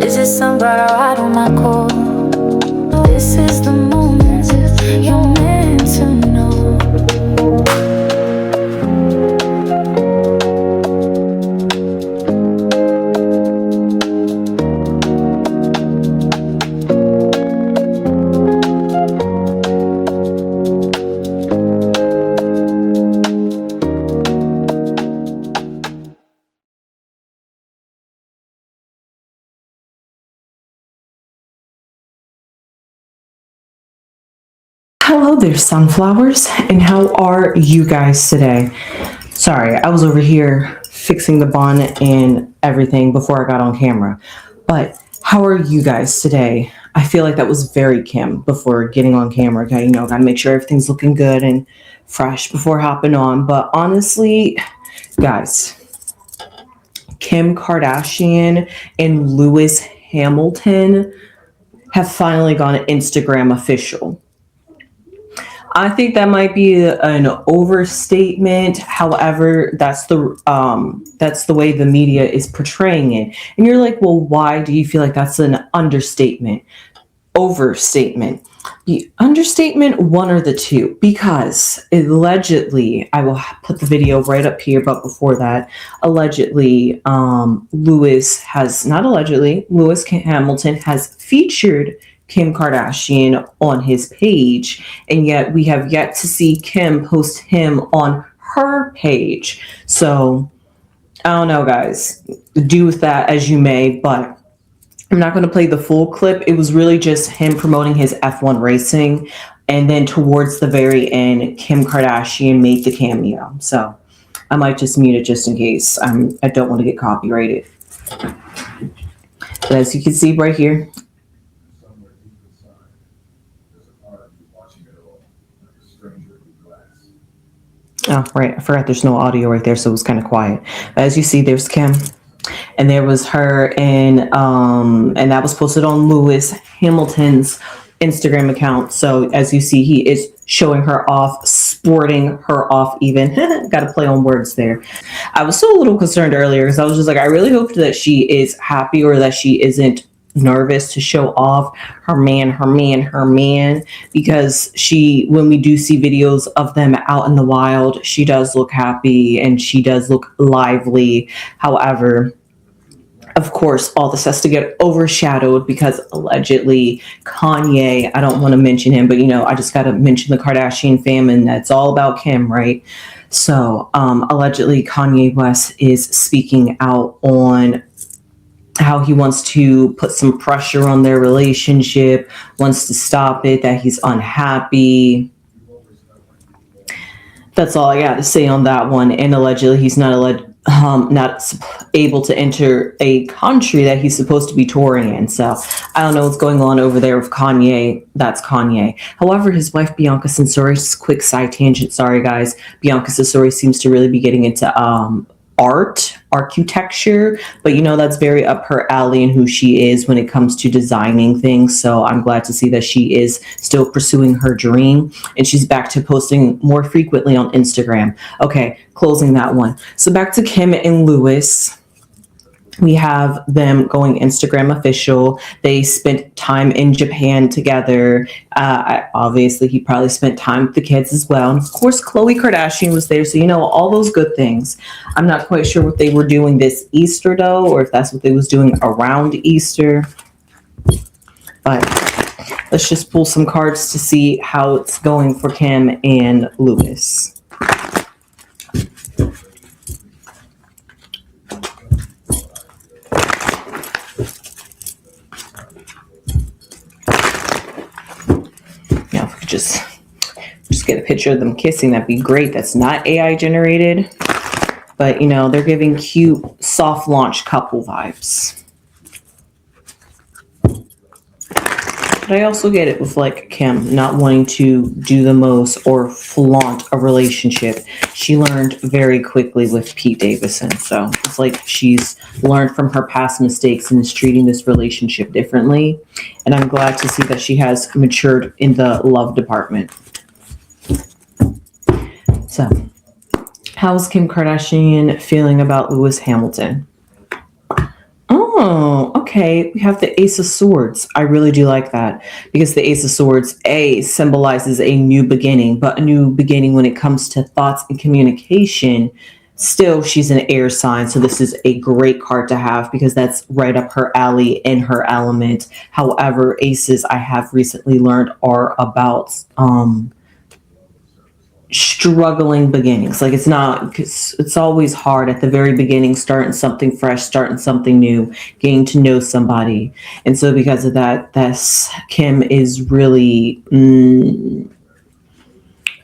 Is it somebody right on my call? This is the moment you're meant to know. Hello there, sunflowers, and how are you guys today? Sorry, I was over here fixing the bun and everything before I got on camera. But how are you guys today? I feel like that was very Kim before getting on camera. Okay, gotta make sure everything's looking good and fresh before hopping on. But honestly, guys, Kim Kardashian and Lewis Hamilton have finally gone Instagram official. I think that might be an overstatement. However, that's the way the media is portraying it. And you're like, well, why do you feel like that's an understatement? Overstatement. The understatement, one or the two, because allegedly, I will put the video right up here, but before that, allegedly, Lewis Hamilton has featured Kim Kardashian on his page, and yet we have yet to see Kim post him on her page. So I don't know, guys. Do with that as you may, but I'm not going to play the full clip. It was really just him promoting his F1 racing, and then towards the very end, Kim Kardashian made the cameo. So I might just mute it just in case. I don't want to get copyrighted. But as you can see right here, oh, right. I forgot there's no audio right there, so it was kind of quiet. But as you see, there's Kim. And there was her, and that was posted on Lewis Hamilton's Instagram account. So as you see, he is showing her off, sporting her off even. Got to play on words there. I was still a little concerned earlier because I was just like, I really hope that she is happy or that she isn't nervous to show off her man, because when we do see videos of them out in the wild, she does look happy and she does look lively. However, of course, all this has to get overshadowed because allegedly Kanye, I don't want to mention him, but I just got to mention the Kardashian family, and that's all about Kim, right? So allegedly Kanye West is speaking out on how he wants to put some pressure on their relationship, wants to stop it, that he's unhappy. That's all I got to say on that one. And allegedly he's not able to enter a country that he's supposed to be touring in. So I don't know what's going on over there with Kanye. That's Kanye. However, his wife Bianca Censori, just quick side tangent, sorry guys, Bianca Censori seems to really be getting into architecture, but that's very up her alley and who she is when it comes to designing things. So I'm glad to see that she is still pursuing her dream, and she's back to posting more frequently on Instagram. Okay, closing that one. So back to Kim and Lewis. We have them going Instagram official. They spent time in Japan together. Obviously, he probably spent time with the kids as well. And of course, Khloe Kardashian was there. So, all those good things. I'm not quite sure what they were doing this Easter, though, or if that's what they was doing around Easter. But let's just pull some cards to see how it's going for Kim and Lewis. Just get a picture of them kissing, that'd be great. That's not AI generated, but they're giving cute soft launch couple vibes. But I also get it with Kim not wanting to do the most or flaunt a relationship. She learned very quickly with Pete Davidson, so it's like she's learned from her past mistakes and is treating this relationship differently. And I'm glad to see that she has matured in the love department. So, how's Kim Kardashian feeling about Lewis Hamilton? Oh, okay. okay, we have the Ace of Swords. I really do like that because the Ace of Swords, symbolizes a new beginning, but a new beginning when it comes to thoughts and communication. Still, she's an air sign, so this is a great card to have because that's right up her alley and her element. However, aces, I have recently learned, are about struggling beginnings. Like, it's always hard at the very beginning, starting something fresh, starting something new, getting to know somebody. And so because of that, this Kim is really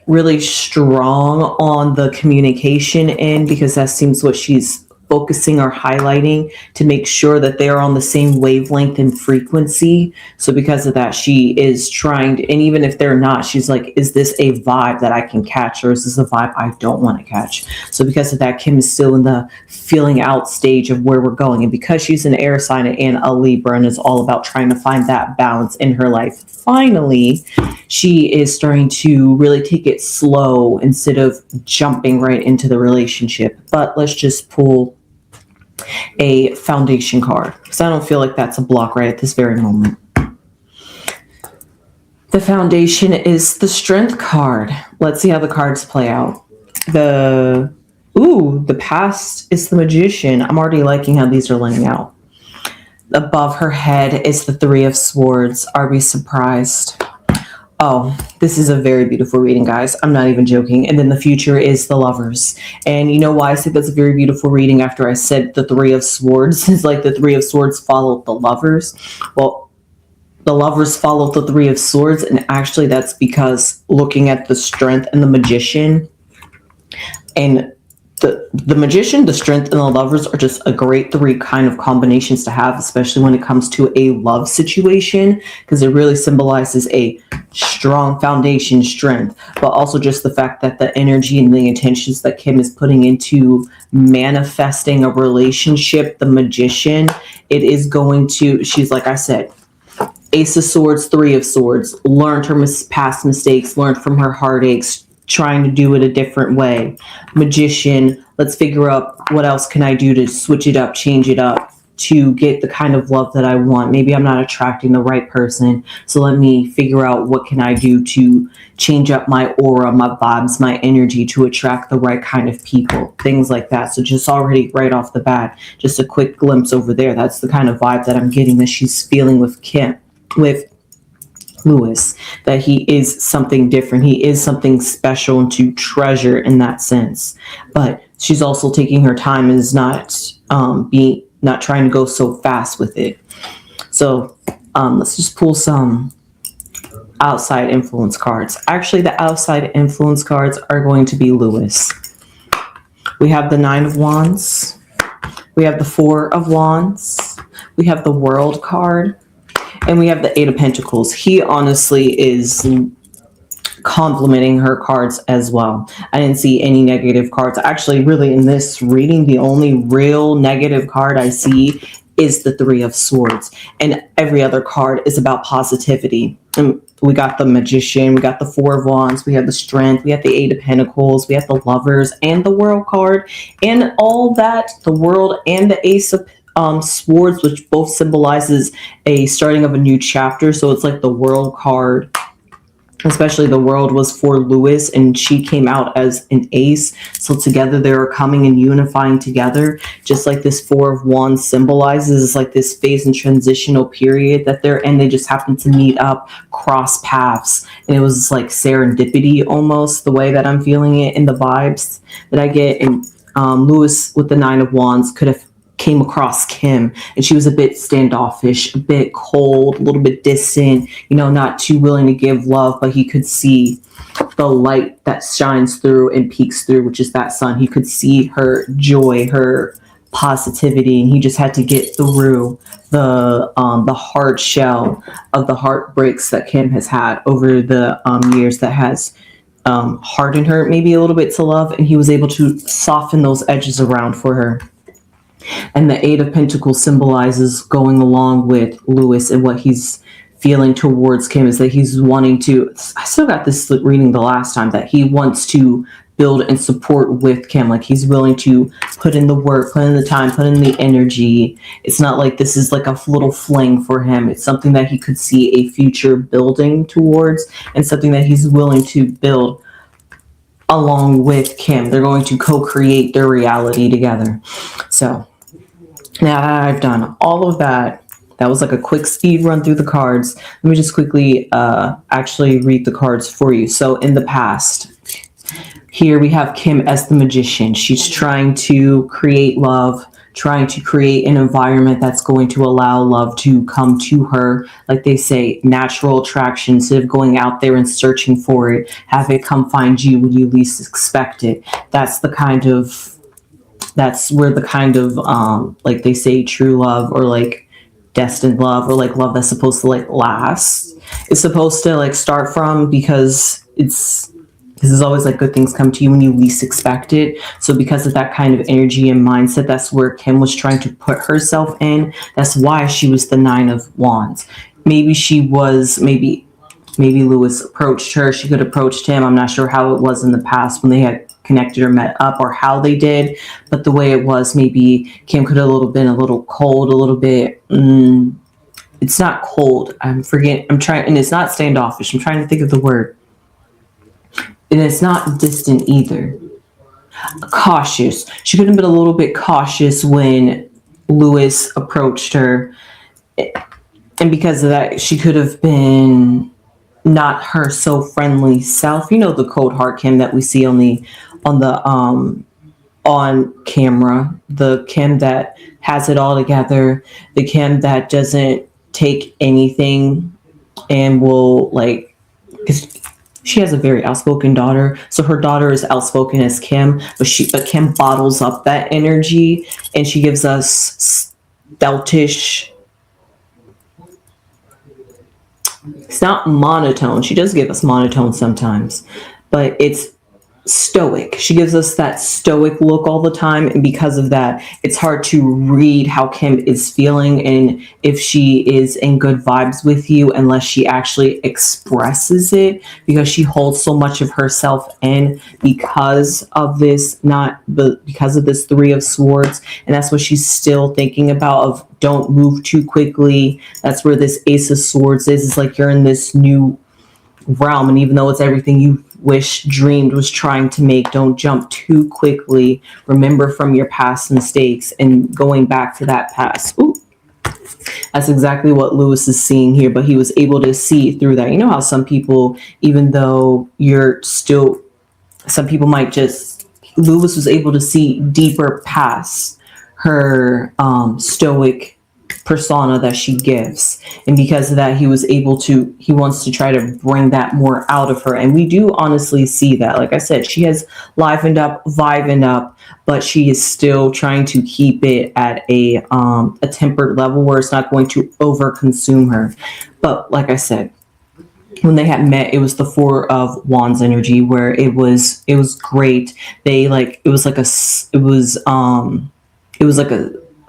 really strong on the communication end, because that seems what she's focusing or highlighting, to make sure that they're on the same wavelength and frequency. So because of that, she is trying to, and even if they're not, she's like, is this a vibe that I can catch, or is this a vibe I don't want to catch? So because of that, Kim is still in the feeling out stage of where we're going. And because she's an air sign and a Libra and is all about trying to find that balance in her life, finally, she is starting to really take it slow instead of jumping right into the relationship. But let's just pull a foundation card, because I don't feel like that's a block right at this very moment. The foundation is the Strength card. Let's see how the cards play out. The past is the Magician. I'm already liking how these are laying out. Above her head is the Three of Swords. Are we surprised? Oh, this is a very beautiful reading, guys. I'm not even joking. And then the future is the Lovers. And you know why I said that's a very beautiful reading after I said the Three of Swords? It's like the Three of Swords followed the Lovers. Well, the Lovers followed the Three of Swords. And actually that's because looking at the Strength and the Magician, and the Magician, the Strength, and the Lovers are just a great three kind of combinations to have, especially when it comes to a love situation, because it really symbolizes a strong foundation, strength, but also just the fact that the energy and the intentions that Kim is putting into manifesting a relationship, the Magician, it is going to, she's, like I said, Ace of Swords, Three of Swords, learned her past mistakes, learned from her heartaches, trying to do it a different way. Magician, let's figure out what else can I do to switch it up, change it up, to get the kind of love that I want. Maybe I'm not attracting the right person, so let me figure out what can I do to change up my aura, my vibes, my energy to attract the right kind of people, things like that. So just already right off the bat, just a quick glimpse over there. That's the kind of vibe that I'm getting that she's feeling with Lewis, that he is something different. He is something special and to treasure in that sense. But she's also taking her time and is not trying to go so fast with it. So let's just pull some outside influence cards. Actually, the outside influence cards are going to be Lewis. We have the Nine of Wands. We have the Four of Wands. We have the World card. And we have the Eight of Pentacles. He honestly is complimenting her cards as well. I didn't see any negative cards. Actually, really, in this reading, the only real negative card I see is the Three of Swords. And every other card is about positivity. And we got the Magician, we got the Four of Wands, we have the Strength, we have the Eight of Pentacles, we have the Lovers, and the World card. And all that, the World and the Ace of Swords, which both symbolizes a starting of a new chapter. So it's like the World card, especially the World, was for Lewis, and she came out as an ace. So together they're coming and unifying together, just like this Four of Wands symbolizes. It's like this phase and transitional period that they're in. They just happen to meet up, cross paths, and it was like serendipity almost, the way that I'm feeling it in the vibes that I get. And Lewis with the Nine of Wands could have came across Kim, and she was a bit standoffish, a bit cold, a little bit distant, not too willing to give love, but he could see the light that shines through and peeks through, which is that sun. He could see her joy, her positivity, and he just had to get through the hard shell of the heartbreaks that Kim has had over the years that has hardened her maybe a little bit to love, and he was able to soften those edges around for her. And the Eight of Pentacles symbolizes going along with Lewis, and what he's feeling towards Kim is that he's wanting to, I still got this reading the last time, that he wants to build and support with Kim. Like he's willing to put in the work, put in the time, put in the energy. It's not like this is like a little fling for him. It's something that he could see a future building towards, and something that he's willing to build along with Kim. They're going to co-create their reality together. So now that I've done all of that, that was like a quick speed run through the cards. Let me just quickly actually read the cards for you. So in the past, here we have Kim as the magician. She's trying to create love, trying to create an environment that's going to allow love to come to her. Like they say, natural attraction. Instead of going out there and searching for it, have it come find you when you least expect it. That's where the kind of like they say, true love, or like destined love, or like love that's supposed to like last, is supposed to like start from, because this is always like good things come to you when you least expect it. So because of that kind of energy and mindset, that's where Kim was trying to put herself in. That's why she was the Nine of Wands. Maybe Lewis approached her. She could have approached him. I'm not sure how it was in the past when they had connected or met up, or how they did. But the way it was, maybe Kim could have been a little cold, a little bit. It's not cold. I'm trying, and it's not standoffish. I'm trying to think of the word. And it's not distant either. Cautious. She could have been a little bit cautious when Lewis approached her. And because of that, she could have been not her so friendly self. You know, the cold heart Kim that we see on camera, the Kim that has it all together, the Kim that doesn't take anything and will like, she has a very outspoken daughter, so her daughter is outspoken as Kim, but Kim bottles up that energy, and she gives us stealthish. It's not monotone. She does give us monotone sometimes, but it's stoic. She gives us that stoic look all the time, and because of that, it's hard to read how Kim is feeling and if she is in good vibes with you unless she actually expresses it, because she holds so much of herself in because of this Three of Swords, and that's what she's still thinking about, of don't move too quickly. That's where this Ace of Swords is. It's like you're in this new realm, and even though it's everything you dreamed, was trying to make, don't jump too quickly. Remember from your past mistakes and going back to that past. Ooh, that's exactly what Lewis is seeing here, but he was able to see through that. You know how some people, even though Lewis was able to see deeper past her stoic persona that she gives, and because of that, he wants to try to bring that more out of her, and we do honestly see that. Like I said, she has vibing up, but she is still trying to keep it at a tempered level where it's not going to over consume her. But like I said, when they had met, it was the Four of Wands energy, where it was great. It was like a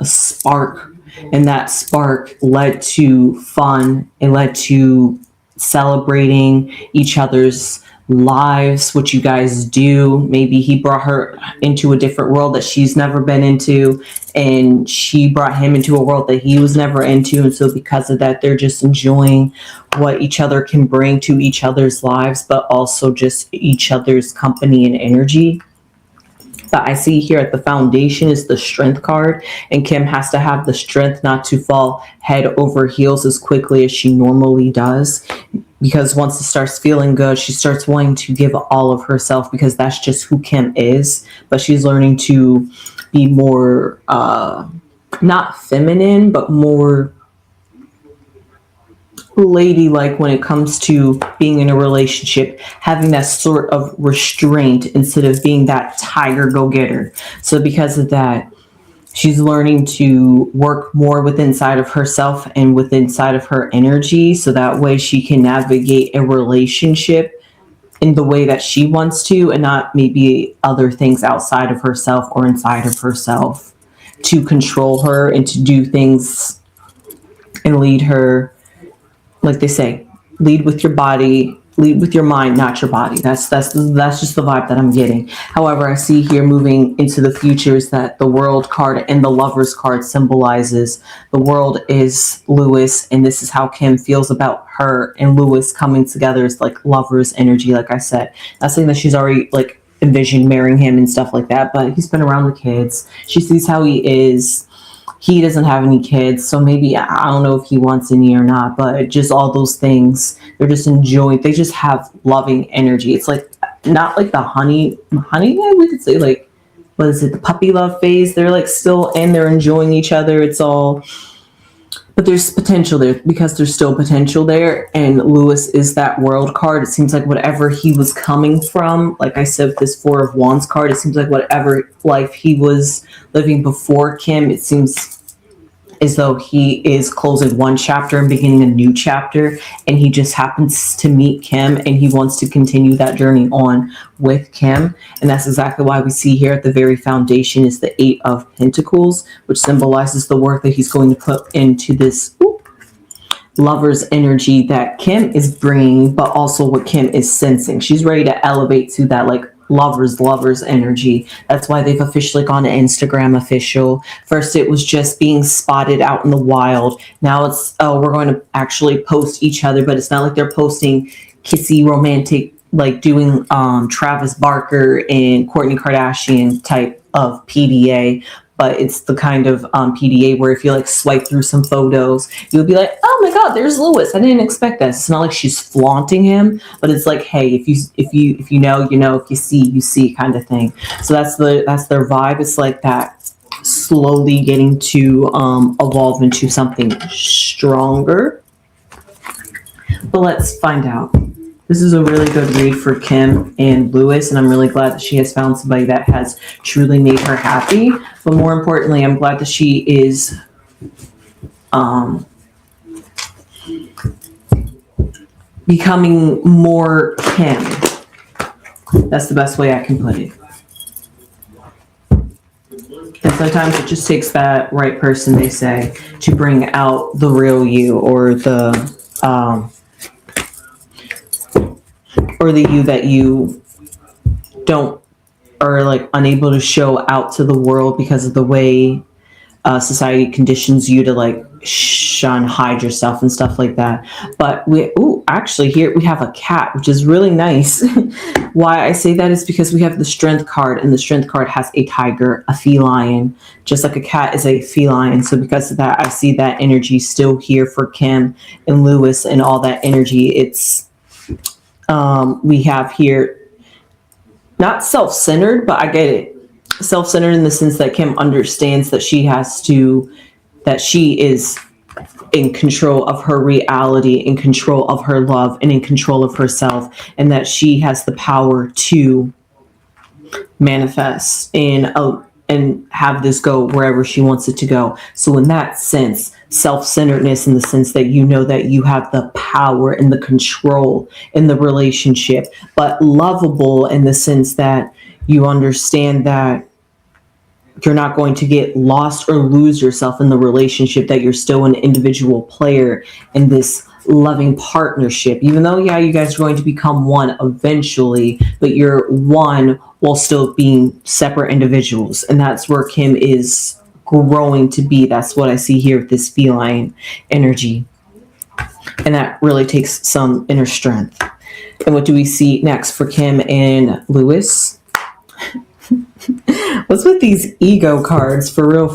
spark, and that spark led to fun. It led to celebrating each other's lives, what you guys do. Maybe he brought her into a different world that she's never been into, and she brought him into a world that he was never into. And so because of that, they're just enjoying what each other can bring to each other's lives, but also just each other's company and energy. But I see here at the foundation is the Strength card, and Kim has to have the strength not to fall head over heels as quickly as she normally does, because once it starts feeling good, she starts wanting to give all of herself, because that's just who Kim is. But she's learning to be more not feminine, but more ladylike when it comes to being in a relationship, having that sort of restraint instead of being that tiger go-getter. So because of that, she's learning to work more with inside of herself and with inside of her energy, so that way she can navigate a relationship in the way that she wants to, and not maybe other things outside of herself or inside of herself to control her and to do things and lead her. Like they say, lead with your body, lead with your mind, not your body. That's just the vibe that I'm getting. However, I see here moving into the future is that the World card and the Lovers card symbolizes the world is Lewis, and this is how Kim feels about her and Lewis coming together is like lovers energy. Like I said, that's something that she's already like envisioned marrying him and stuff like that. But he's been around the kids. She sees how he is. He doesn't have any kids, so maybe I don't know if he wants any or not, but just all those things, they're just enjoying. They just have loving energy. It's like not like the honey, we could say like, what is it, the puppy love phase? They're like still in, they're enjoying each other. It's all, but there's potential there because there's still potential there. And Lewis is that World card. It seems like whatever he was coming from, like I said, this Four of Wands card, it seems like whatever life he was living before Kim, it seems as though he is closing one chapter and beginning a new chapter, and he just happens to meet Kim and he wants to continue that journey on with Kim. And that's exactly why we see here at the very foundation is the Eight of Pentacles, which symbolizes the work that he's going to put into this lover's energy that Kim is bringing, but also what Kim is sensing. She's ready to elevate to that like lovers energy. That's why they've officially gone to Instagram official. First it was just being spotted out in the wild. Now it's, oh, we're going to actually post each other, but it's not like they're posting kissy romantic, like doing Travis Barker and Kourtney Kardashian type of PDA. But it's the kind of PDA where if you like swipe through some photos, you'll be like, oh my God, there's Lewis. I didn't expect this. It's not like she's flaunting him, but it's like, hey, if you know, you know, if you see, you see kind of thing. So that's their vibe. It's like that slowly getting to evolve into something stronger. But let's find out. This is a really good read for Kim and Lewis, and I'm really glad that she has found somebody that has truly made her happy. But more importantly, I'm glad that she is becoming more Kim. That's the best way I can put it. And sometimes it just takes that right person, they say, to bring out the real you, or the you that you don't, are like unable to show out to the world because of the way society conditions you to like shun, hide yourself and stuff like that. But actually here we have a cat, which is really nice. Why I say that is because we have the Strength card, and the Strength card has a tiger, a feline, just like a cat is a feline. So because of that, I see that energy still here for Kim and Lewis, and all that energy. It's we have here not self-centered, but I get it. Self-centered in the sense that Kim understands that she is in control of her reality, in control of her love, and in control of herself, and that she has the power to manifest and have this go wherever she wants it to go. So in that sense, self-centeredness in the sense that you know that you have the power and the control in the relationship, but lovable in the sense that you understand that you're not going to get lost or lose yourself in the relationship, that you're still an individual player in this loving partnership, even though, yeah, you guys are going to become one eventually, but you're one while still being separate individuals. And that's where Kim is growing to be. That's what I see here with this feline energy. And that really takes some inner strength. And what do we see next for Kim and Lewis? What's with these ego cards? For real.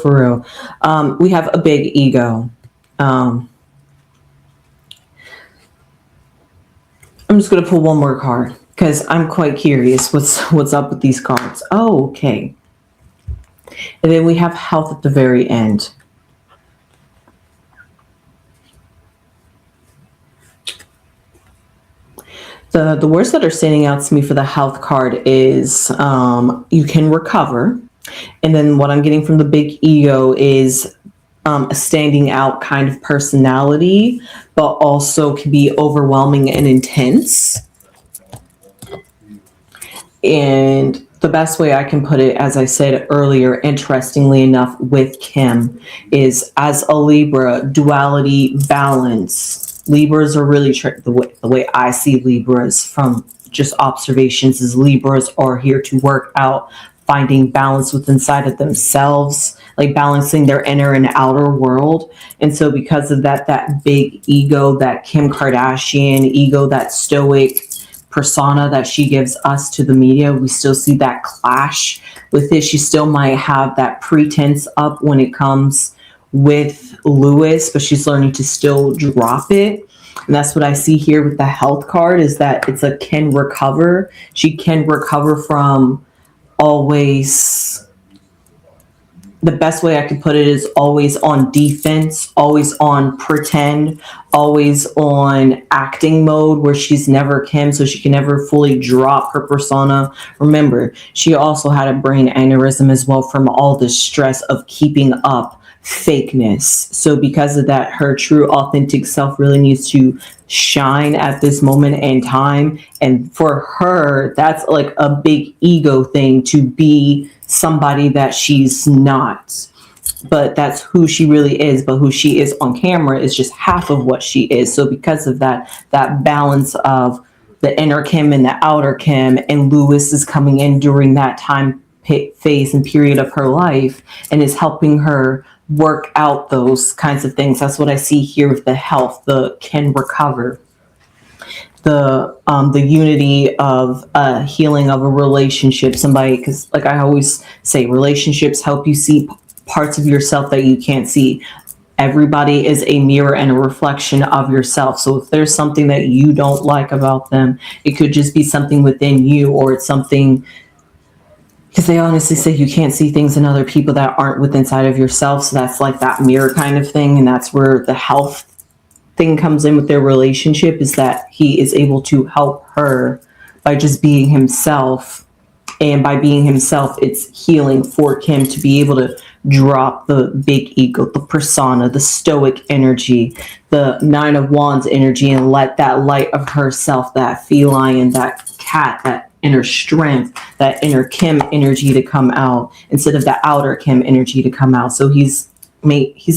We have a big ego. I'm just going to pull one more card because I'm quite curious what's up with these cards. Oh, okay. And then we have health at the very end. The words that are standing out to me for the health card is you can recover. And then what I'm getting from the big ego is a standing out kind of personality, but also can be overwhelming and intense. And the best way I can put it, as I said earlier, interestingly enough, with Kim, is as a Libra, duality, balance. Libras are really the way I see Libras from just observations is Libras are here to work out finding balance within inside of themselves, like balancing their inner and outer world. And so because of that, that big ego, that Kim Kardashian ego, that stoic persona that she gives us to the media, we still see that clash with it. She still might have that pretense up when it comes with Lewis, but she's learning to still drop it. And that's what I see here with the health card, is that it's a can recover. She can recover from always, the best way I could put it is always on defense, always on pretend, always on acting mode where she's never Kim, so she can never fully drop her persona. Remember, she also had a brain aneurysm as well from all the stress of keeping up fakeness. So because of that, her true authentic self really needs to shine at this moment in time. And for her, that's like a big ego thing, to be somebody that she's not. But that's who she really is. But who she is on camera is just half of what she is. So because of that, that balance of the inner Kim and the outer Kim, and Lewis is coming in during that time phase and period of her life and is helping her work out those kinds of things. That's what I see here with the health, the can recover, the unity of healing of a relationship. Somebody, because like I always say, relationships help you see parts of yourself that you can't see. Everybody is a mirror and a reflection of yourself. So if there's something that you don't like about them, it could just be something within you, or it's something, because they honestly say you can't see things in other people that aren't within inside of yourself. So that's like that mirror kind of thing. And that's where the health thing comes in with their relationship, is that he is able to help her by just being himself. And by being himself, it's healing for Kim to be able to drop the big ego, the persona, the stoic energy, the Nine of Wands energy, and let that light of herself, that feline, that cat, that inner strength, that inner Kim energy to come out instead of the outer Kim energy to come out. So he's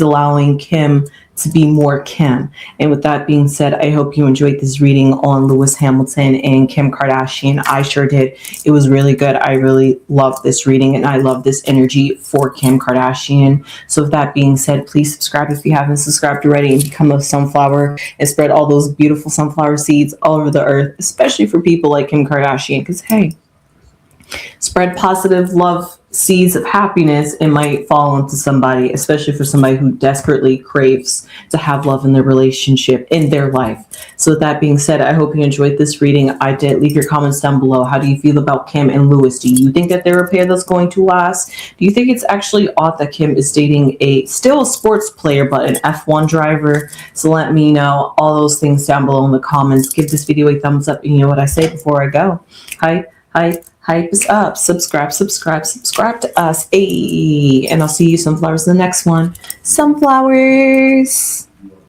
allowing Kim to be more Kim. And with that being said, I hope you enjoyed this reading on Lewis Hamilton and Kim Kardashian. I sure did. It was really good. I really love this reading, and I love this energy for Kim Kardashian. So with that being said, please subscribe if you haven't subscribed already, and become a sunflower and spread all those beautiful sunflower seeds all over the earth, especially for people like Kim Kardashian. Because hey, spread positive love seeds of happiness, it might fall into somebody, especially for somebody who desperately craves to have love in their relationship, in their life. So with that being said, I hope you enjoyed this reading. I did. Leave your comments down below. How do you feel about Kim and Lewis? Do you think that they're a pair that's going to last? Do you think it's actually odd that Kim is dating still a sports player, but an F1 driver? So let me know all those things down below in the comments. Give this video a thumbs up, and you know what I say before I go. Hype is up. Subscribe to us. Ayy. And I'll see you sunflowers in the next one. Sunflowers.